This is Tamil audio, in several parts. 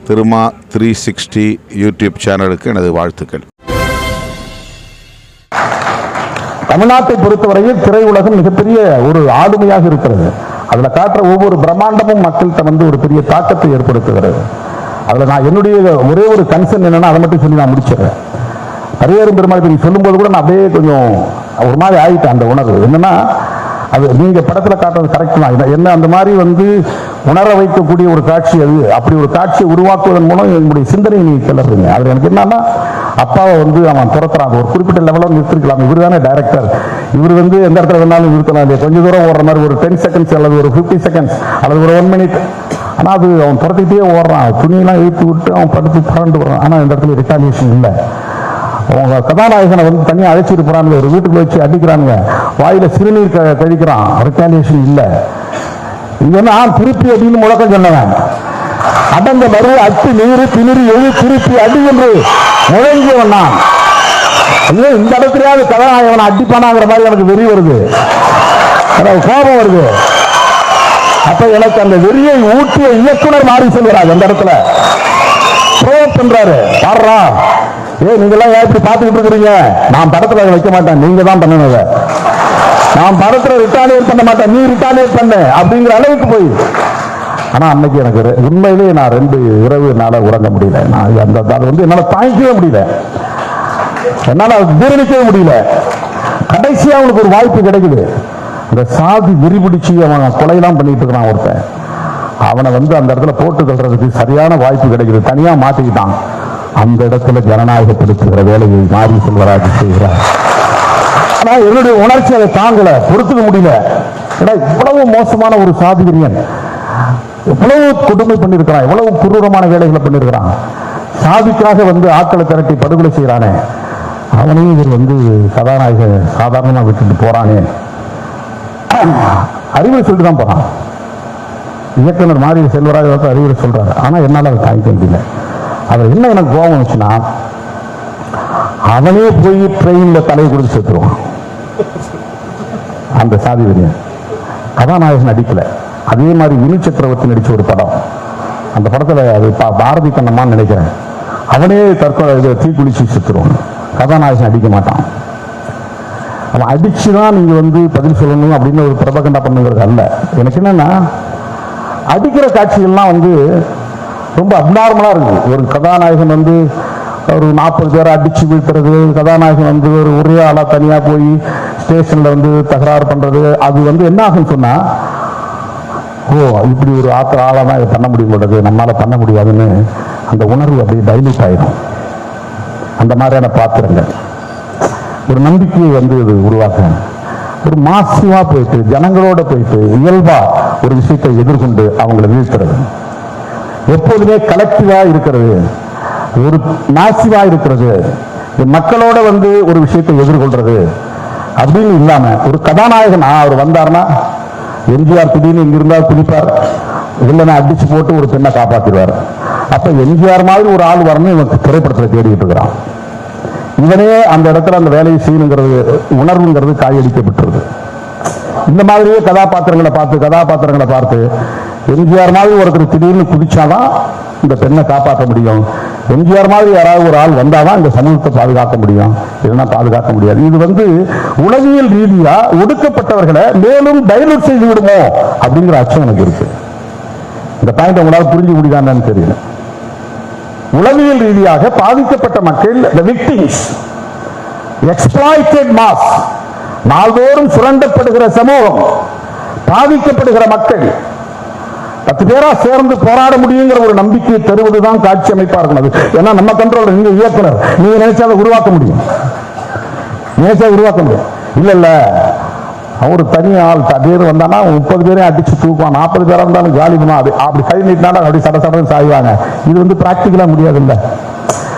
திருமா 360 யூடியூப் சேனலுக்கு எனது வாழ்த்துக்கள். தமிழ்நாட்டை பொறுத்தவரையில் திரையுலகம் மிகப்பெரிய ஒரு ஆளுமையாக இருக்கிறது. அதுல காட்டுற ஒவ்வொரு பிரம்மாண்டமும் மக்கள்கிட்ட ஒரு பெரிய தாக்கத்தை ஏற்படுத்துகிறது. அதுல நான் என்னுடைய ஒரே ஒரு கன்சர்ன் என்னன்னா, அதை மட்டும் சொல்லி நான் முடிச்சிடறேன். பரியேறும் பெருமாள் நீங்க சொல்லும் போது கூட நான் அப்படியே கொஞ்சம் ஒரு மாதிரி ஆயிட்டேன். அந்த உணர்வு என்னன்னா, அது நீங்க படத்துல காட்டுறது கரெக்ட் தான். என்ன அந்த மாதிரி உணர வைக்கக்கூடிய ஒரு காட்சி அது. அப்படி ஒரு காட்சியை உருவாக்குவதன் மூலம் என்னுடைய சிந்தனையை நீங்க கிளறீங்க. அதுல எனக்கு என்னன்னா, அப்பாவை அவன் துரத்துறான். ஒரு குறிப்பிட்ட லெவலில் நிறுத்திருக்கலாம். இவர் தானே டைரக்டர். இவர் எந்த இடத்துல வேணாலும் நிறுத்தலாம் இல்லையா? கொஞ்சம் தூரம் ஓடுற மாதிரி ஒரு 10 செகண்ட்ஸ் அல்லது ஒரு 50 செகண்ட்ஸ் அல்லது ஒரு 1 மினிட். ஆனால் அது அவன் துரத்திட்டே ஓடுறான். துணியெல்லாம் இழுத்து விட்டு அவன் படுத்து பறந்து வர்றான். ஆனால் இந்த இடத்துல ரிட்டாலியேஷன் இல்லை. அவங்க கதாநாயகனை தனியாக அழைச்சிட்டு போறாங்க. ஒரு வீட்டுக்குள்ள வச்சு அடிக்கிறாங்க. வாயில சிறுநீர் கழிக்கிறான். ரிட்டாலியேஷன் இல்லை. இங்க திருப்பி அப்படின்னு முழக்கம் சொன்னவன் அடங்க மறு அட்டு நீரு திணிறு எழு திருப்பி அடி என்று முழங்கியவன் நான். இந்த இடத்துலயாவது கதாநாயகனை அடிப்பானாங்கிற மாதிரி எனக்கு வெறி வருது, கோபம் வருது. அப்ப எனக்கு அந்த வெறியை ஊட்டிய இயக்குனர் மாறி செல்கிறார். அந்த இடத்துல பண்றாரு. பாடுறா, நீங்க எல்லாம் இப்படி பாத்துக்கிட்டு இருக்கிறீங்க. நான் படத்துல வைக்க மாட்டேன், நீங்க தான் பண்ணணும். நான் படத்துல ரிட்டாலியேட் பண்ண மாட்டேன், நீ ரிட்டாலியேட் பண்ண அப்படிங்கிற அளவுக்கு போய். ஆனா அன்னைக்கு எனக்கு உண்மையிலேயே நான் 2 இரவு என்னால உறங்க முடியல. நான் அந்த என்னால தாங்கிக்கவே முடியல, என்னால ஜீரணிக்கவே முடியல. கடைசியா அவனுக்கு ஒரு வாய்ப்பு கிடைக்குது. இந்த சாதி விரிபிடிச்சு அவன் கொலையெல்லாம் பண்ணிட்டு இருக்கிறான் ஒருத்தன். அவனை அந்த இடத்துல போட்டு தள்ளுறதுக்கு சரியான வாய்ப்பு கிடைக்குது. தனியா மாட்டிக்கிட்டான். அந்த இடத்துல ஜனநாயகப்படுத்துகிற வேலையை மாறி செல்வராஜ் செய்கிறார். ஆனா என்னுடைய உணர்ச்சி அதை தாங்கல, பொறுத்துக்க முடியல. இவ்வளவு மோசமான ஒரு சாதி விரியன், எவ்வளவு கொடுமை பண்ணிருக்கிறான், எவ்வளவு குரூரமான வேலைகளை பண்ணிருக்கிறான். சாதிக்காக ஆட்களை திரட்டி படுகொலை செய்யறானே, அவனையும் இவர் கதாநாயக சாதாரணமா விட்டுட்டு போறானே. அறிவுரை சொல்லிட்டு தான் போறான். இயக்குனர் மாறி செல்வராஜ் அறிவுரை சொல்றாரு. ஆனா என்னால அதை தாங்கிக்க முடியல. அவர் என்ன எனக்கு கோபம் வந்துச்சுன்னா, அவனே போய் ட்ரெயின்ல தலையை கொடுத்து செத்துருவான். அந்த சாதி வெறியன் கதாநாயகன் அடிக்கல. அதே மாதிரி வினு சக்கரவர்த்தி நடிச்ச ஒரு படம், அந்த படத்துல அது பாரதி கண்ணம்மான்னு நினைக்கிறேன். அவனே தற்கொலை தீக்குளிச்சு செத்துருவான். கதாநாயகன் அடிக்க மாட்டான். அவன் அடிச்சுதான் நீங்க பதில் சொல்லணும் அப்படின்னு ஒரு பிரபகண்டா பண்ணுங்கிறது அல்ல. எனக்கு என்னன்னா, அடிக்கிற காட்சிகள்லாம் ரொம்ப அப்நார்மலா இருக்கு. ஒரு கதாநாயகன் ஒரு 40 பேரை அடிச்சு வீழ்த்துறது, கதாநாயகன் ஒரு ஒரே ஆளா தனியா போய் ஸ்டேஷன்ல தகராறு பண்றது, அது என்ன ஆகுன்னு சொன்னா, ஓ இப்படி ஒரு ஆளாதான் இதை பண்ண முடியும் போது நம்மளால பண்ண முடியாதுன்னு அந்த உணர்வு அப்படியே டைலூட் ஆயிடும். அந்த மாதிரியான பாத்திரங்கள் ஒரு நம்பிக்கையை இது உருவாக்க, ஒரு மாசிவா போயிட்டு ஜனங்களோட போயிட்டு இயல்பா ஒரு விஷயத்தை எதிர்கொண்டு அவங்களை வீழ்த்துறது, எப்போதுமே கலெக்டிவா இருக்கிறது, ஒரு மாசிவா இருக்கிறது, மக்களோட ஒரு விஷயத்தை எதிர்கொள்றது அப்படின்னு இல்லாம, ஒரு கதாநாயகன் அவர் வந்தார்னா எம்ஜிஆர் திடீர்னு இங்கிருந்தா குதிப்பார், இல்லைன்னா அடிச்சு போட்டு ஒரு பெண்ணை காப்பாத்திடுவார். அப்ப எம்ஜிஆர் மாதிரி ஒரு ஆள் வரணும் இவன் திரைப்படத்தில் தேடிட்டு இருக்கிறான். இவனே அந்த இடத்துல அந்த வேலையை செய்யணுங்கிறது உணர்வுங்கிறது காயடிக்கப்பட்டிருக்கு. இந்த மாதிரியே கதாபாத்திரங்களை பார்த்து எம்ஜிஆர் மாதிரி ஒருத்தர் திடீர்னு குதிச்சாதான் இந்த பெண்ணை காப்பாற்ற முடியும். எம்ஜிஆர் மாதிரி யாராவது ஒரு ஆள் வந்தாதான் இந்த சமூகத்தை பாதுகாக்க முடியும், இல்லைன்னா பாதுகாக்க முடியாது. இது உளவியல் ரீதியா ஒடுக்கப்பட்டவர்களை மேலும் டைலூட் செய்து விடுமோ அப்படிங்கிற அச்சம் எனக்கு இருக்கு. இந்த பாயிண்ட் உங்களால் புரிஞ்சு முடியுதான்னு தெரியல. உளவியல் ரீதியாக பாதிக்கப்பட்ட மக்கள், the victims, exploited mass, நாள்தோறும் சுரண்டப்படுகிற சமூகம், பாதிக்கப்படுகிற மக்கள் 10 பேரா சேர்ந்து போராட முடியுங்கிற ஒரு நம்பிக்கையை தருவதுதான் காட்சி அமைப்பா இருக்கணும். ஏன்னா நம்ம கண்ட்ரோல், நீங்க இயக்குனர், நீங்க நினைச்சா அதை உருவாக்க முடியும், இல்ல ஒரு தனி ஆள் பேர் வந்தானா 30 பேரையும் அடிச்சு தூக்குவான், 40 பேரா இருந்தாலும் காலி பண்ணுவான். அப்படி கை நீட்டினாலும் அப்படி சட சடன்னு சாய்வாங்க. இது பிராக்டிகலா முடியாது இல்ல.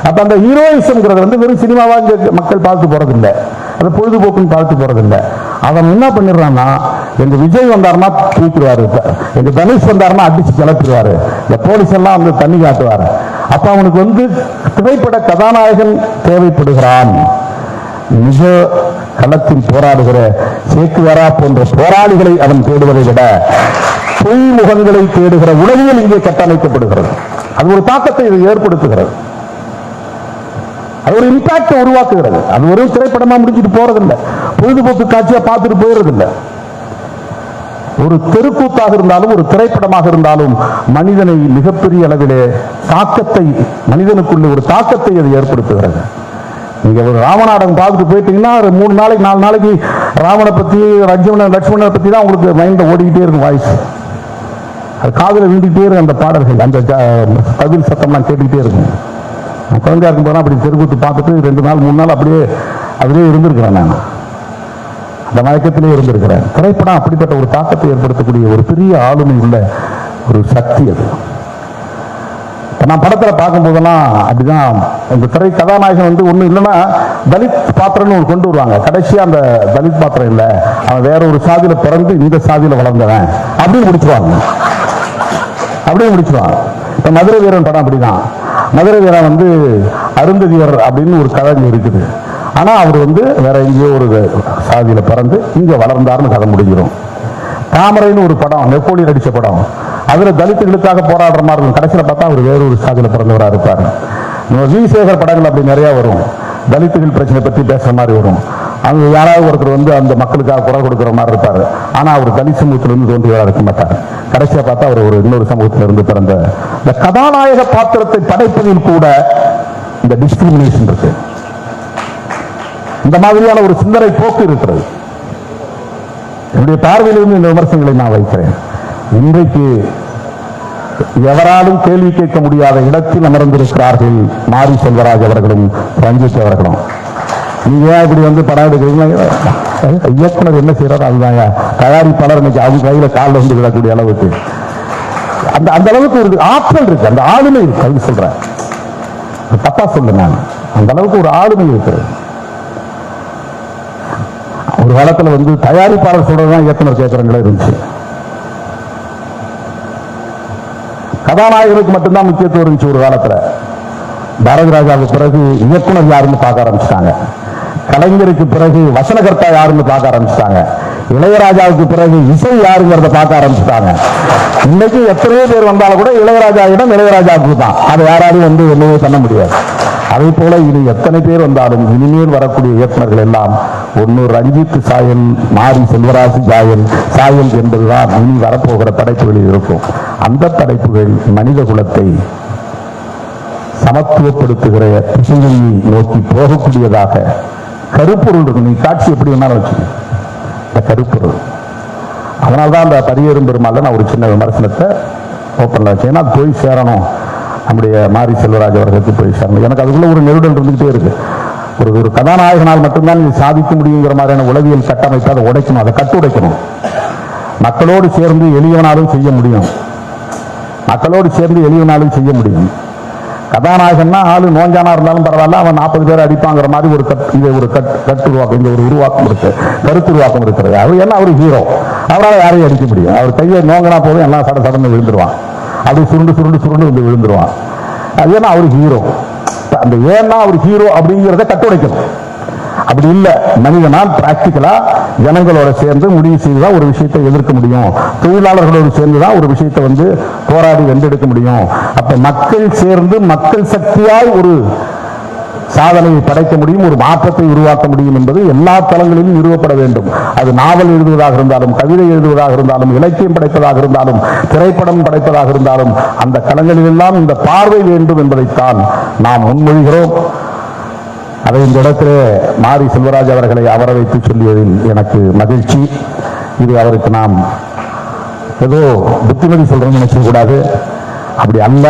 அப்ப அந்த ஹீரோயிசம்ங்கிறது வெறும் சினிமாவா மக்கள் பார்த்து போறது இல்லை, அது பொழுதுபோக்குன்னு பார்த்து போறது இல்லை. அவன் என்ன பண்ணிடுறான்னா, எங்க விஜய் வந்தாருன்னா தூக்கிடுவாரு, எங்க தனுஷ் வந்தாருன்னா அடிச்சு கிளப்பிடுவாரு, இந்த போலீஸ் எல்லாம் தண்ணி காட்டுவாரு. அப்ப அவனுக்கு திரைப்பட கதாநாயகன் தேவைப்படுகிறான். மிக களத்தில் போராடுகிற சேக்குவரா போன்ற போராளிகளை அவன் தேடுவதை விட பொய் முகங்களை தேடுகிற உலகில் இங்கே கட்டமைக்கப்படுகிறது. அது ஒரு தாக்கத்தை இது ஏற்படுத்துகிறது, அது ஒரு இம்பாக்டை உருவாக்குகிறது. அது ஒரு திரைப்படமா முடிஞ்சிட்டு போறதில்லை, பொழுதுபோக்கு காட்சியா பார்த்துட்டு போயிடுறதில்லை. ஒரு தெருக்கூத்தாக இருந்தாலும் ஒரு திரைப்படமாக இருந்தாலும் மனிதனை மிகப்பெரிய அளவிலே தாக்கத்தை, மனிதனுக்குள்ள ஒரு தாக்கத்தை அது ஏற்படுத்துகிறது. நீங்க ஒரு ராமநாடகம் பார்த்துட்டு போயிட்டீங்கன்னா 3 நாளைக்கு 4 நாளைக்கு ராமனை பத்தி லட்சுமணனை பத்தி தான் உங்களுக்கு மைண்ட்ல ஓடிக்கிட்டே இருக்கும் வாய்ஸ். அது காதுல விழுந்துட்டே இருக்கும், அந்த பாடல்கள், அந்த பதில் சத்தம்லாம் கேட்டுக்கிட்டே இருக்கும். நான் குழந்தையா இருக்கும் போது அப்படி தெருக்கூத்து பார்த்துட்டு 2 நாள் 3 நாள் அப்படியே அதிலே இருந்திருக்கிறேன். நான் அந்த மயக்கத்திலே இருந்திருக்கிறேன். திரைப்படம் அப்படிப்பட்ட ஒரு தாக்கத்தை ஏற்படுத்தக்கூடிய ஒரு பெரிய ஆளுமை உள்ள ஒரு சக்தி அது. நான் படத்துல பார்க்கும் போதெல்லாம் அப்படிதான். இந்த திரை கதாநாயகன் ஒண்ணு இல்லைன்னா தலித் பாத்திரம்னு ஒன்று கொண்டு வருவாங்க. கடைசியா அந்த தலித் பாத்திரம் இல்லை, அவன் வேற ஒரு சாதியில பிறந்து இந்த சாதியில வளர்ந்தவன் அப்படின்னு முடிச்சுவாங்க. இப்ப மதுரை வீரன் படம் அப்படிதான். மதுரை வீரன் அருந்ததியர் அப்படின்னு ஒரு கதை இருக்குது. ஆனா அவர் வேற எங்கேயோ ஒரு சாதியில பிறந்து இங்க வளர்ந்தாருன்னு கதை முடிஞ்சிடும். தாமரைன்னு ஒரு படம், நெப்போலியன் நடிச்ச படம், அதுல தலித்துகளுக்காக போராடுற மாதிரி இருக்கும். கடைசியில பார்த்தா அவர் வேற ஒரு சாதியில பிறந்தவரா இருப்பாரு. வி சேகர் படங்கள் அப்படி நிறைய வரும், தலித்துகள் பிரச்சனை பத்தி பேசுற மாதிரி வரும். அங்க யாராவது ஒருத்தர் அந்த மக்களுக்காக குரல் கொடுக்கிற மாதிரி இருப்பாரு. ஆனா அவர் தலித் சமூகத்திலிருந்து தோன்றியவராக இருக்க மாட்டார். கடைசியா பார்த்தா அவர் ஒரு இன்னொரு சமூகத்திலிருந்து பிறந்த. இந்த கதாநாயக பாத்திரத்தை படைப்பதில் கூட இந்த டிஸ்கிரிமினேஷன் இருக்கு. இந்த மாதிரியான ஒரு சிந்தனை போக்கு இருக்கிறது. என்னுடைய பார்வையிலிருந்து இந்த விமர்சனங்களை நான் வைக்கிறேன். இன்றைக்கு எவராலும் கேள்வி கேட்க முடியாத இடத்தில் அமர்ந்திருக்கிறார்கள் மாரி செல்வராஜ் அவர்களும் ரஞ்சித் அவர்களும். நீங்க ஏன் இப்படி படம் எடுக்கிறீங்க? இயக்குனர் என்ன செய்யறாரு அதுதாங்க. தயாரிப்பாளர் இன்னைக்கு அவங்க கையில காலில் விடக்கூடிய அளவுக்கு அந்த அளவுக்கு ஒரு ஆற்றல் இருக்கு, அந்த ஆளுமை இருக்கு. அது சொல்றேன், தப்பா சொல்ல நான். அந்த அளவுக்கு ஒரு ஆளுமை இருக்கிறது. ஒரு காலத்துல தயாரிப்பாளர் சொல்றதுதான் இயக்குனர் கேட்கறங்களே இருந்துச்சு. கதாநாயகருக்கு மட்டும்தான் முக்கியத்துவம் இருந்துச்சு ஒரு காலத்துல. பாரதி ராஜாவுக்கு பிறகு இயக்குனர் யாருன்னு பார்க்க ஆரம்பிச்சிட்டாங்க. கலைஞருக்கு பிறகு வசனகர்த்தா யாருன்னு பார்க்க ஆரம்பிச்சிட்டாங்க. இளையராஜாவுக்கு பிறகு இசை யாருங்கிறத பார்க்க ஆரம்பிச்சிட்டாங்க. இன்னைக்கு எத்தனையோ பேர் வந்தாலும் கூட இளையராஜாவிடம் இளையராஜாவுக்கு தான். அதை யாராலும் ஒன்றுமே பண்ண முடியாது. அதே போல இது எத்தனை பேர் வந்தாலும் இனிமேல் வரக்கூடிய இயக்குநர்கள் எல்லாம் ஒன்னு ரஞ்சித் சாயல், மாரி செல்வராஜ் சாயல் என்பதுதான் இனி வரப்போகிற படைப்புகளில் இருக்கும். அந்த படைப்புகள் மனித குலத்தை சமத்துவப்படுத்துகிற திசையை நோக்கி போகக்கூடியதாக கருப்பொருள் இருக்கும். நீ காட்சி எப்படி வேணாலும் வச்சுக்க, இந்த கருப்பொருள். அதனால்தான் அந்த பரியேறும் பெருமாள் நான் ஒரு சின்ன விமர்சனத்தை ஓப்பன்ல வச்சேன். ஏன்னா போய் சேரணும், நம்முடைய மாரி செல்வராஜ் அவர்களுக்கு போய் சேரணும். எனக்கு அதுக்குள்ள ஒரு நெருடல் இருந்துகிட்டே இருக்கு. ஒரு கதாநாயகனால் மட்டும்தான் நீ சாதிக்க முடியுங்கிற மாதிரியான உளவியல் கட்டமைப்பை அதை உடைக்கணும், அதை கட்டுடைக்கணும். மக்களோடு சேர்ந்து எளியவனாலும் செய்ய முடியும், மக்களோடு சேர்ந்து எளியவனாலும் செய்ய முடியும். கதாநாயகன்னா ஆளு நோஞ்சானா இருந்தாலும் பரவாயில்ல, அவன் 40 பேர் அடிப்பாங்கிற மாதிரி ஒரு கட்டுருவாக்கம், இங்க ஒரு உருவாக்கம் இருக்கு, கருத்துருவாக்கம் இருக்கிறது. அவர் என்ன, அவர் ஹீரோ, அவரால் யாரையும் அடிக்க முடியும். அவர் கையை நோங்கினா போதும் எல்லாம் சடன்னு விழுந்துருவான், அப்படி சுருண்டு விழுந்துருவான். அது ஏன்னா அவர் ஹீரோ. அந்த ஏன்னா அவர் ஹீரோ அப்படிங்கிறத கட்டுடைக்கணும். அப்படி இல்லை, மனிதனால் பிராக்டிக்கலா ஜனங்களோட சேர்ந்து முடிவு செய்துதான் ஒரு விஷயத்தை எதிர்க்க முடியும். தொழிலாளர்களோடு சேர்ந்துதான் ஒரு விஷயத்தை போராடி வென்றெடுக்க முடியும். அப்ப மக்கள் சேர்ந்து மக்கள் சக்தியால் ஒரு சாதனையை படைக்க முடியும், ஒரு மாற்றத்தை உருவாக்க முடியும் என்பது எல்லா தளங்களிலும் நிறுவப்பட வேண்டும். அது நாவல் எழுதுவதாக இருந்தாலும், கவிதை எழுதுவதாக இருந்தாலும், இலக்கியம் படைப்பதாக இருந்தாலும், திரைப்படம் படைப்பதாக இருந்தாலும், அந்த களங்களிலெல்லாம் இந்த பார்வை வேண்டும் என்பதைத்தான் நாம் முன்மொழிகிறோம். அதை இந்த இடத்திலே மாரி செல்வராஜ் அவர்களை அமர வைத்து சொல்லியதில் எனக்கு மகிழ்ச்சி. இது அவருக்கு நாம் ஏதோ புத்திமதி சொல்றோம்னு நினைக்க கூடாது, அப்படி அல்ல.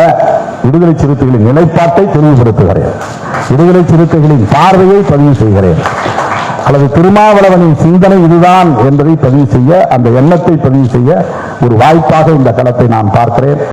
விடுதலை சிறுத்தைகளின் நிலைப்பாட்டை தெளிவுபடுத்துகிறேன், விடுதலை சிறுத்தைகளின் பார்வையை பதிவு செய்கிறேன், அல்லது திருமாவளவனின் சிந்தனை இதுதான் என்பதை பதிவு செய்ய, அந்த எண்ணத்தை பதிவு செய்ய ஒரு வாய்ப்பாக இந்த களத்தை நான் பார்க்கிறேன்.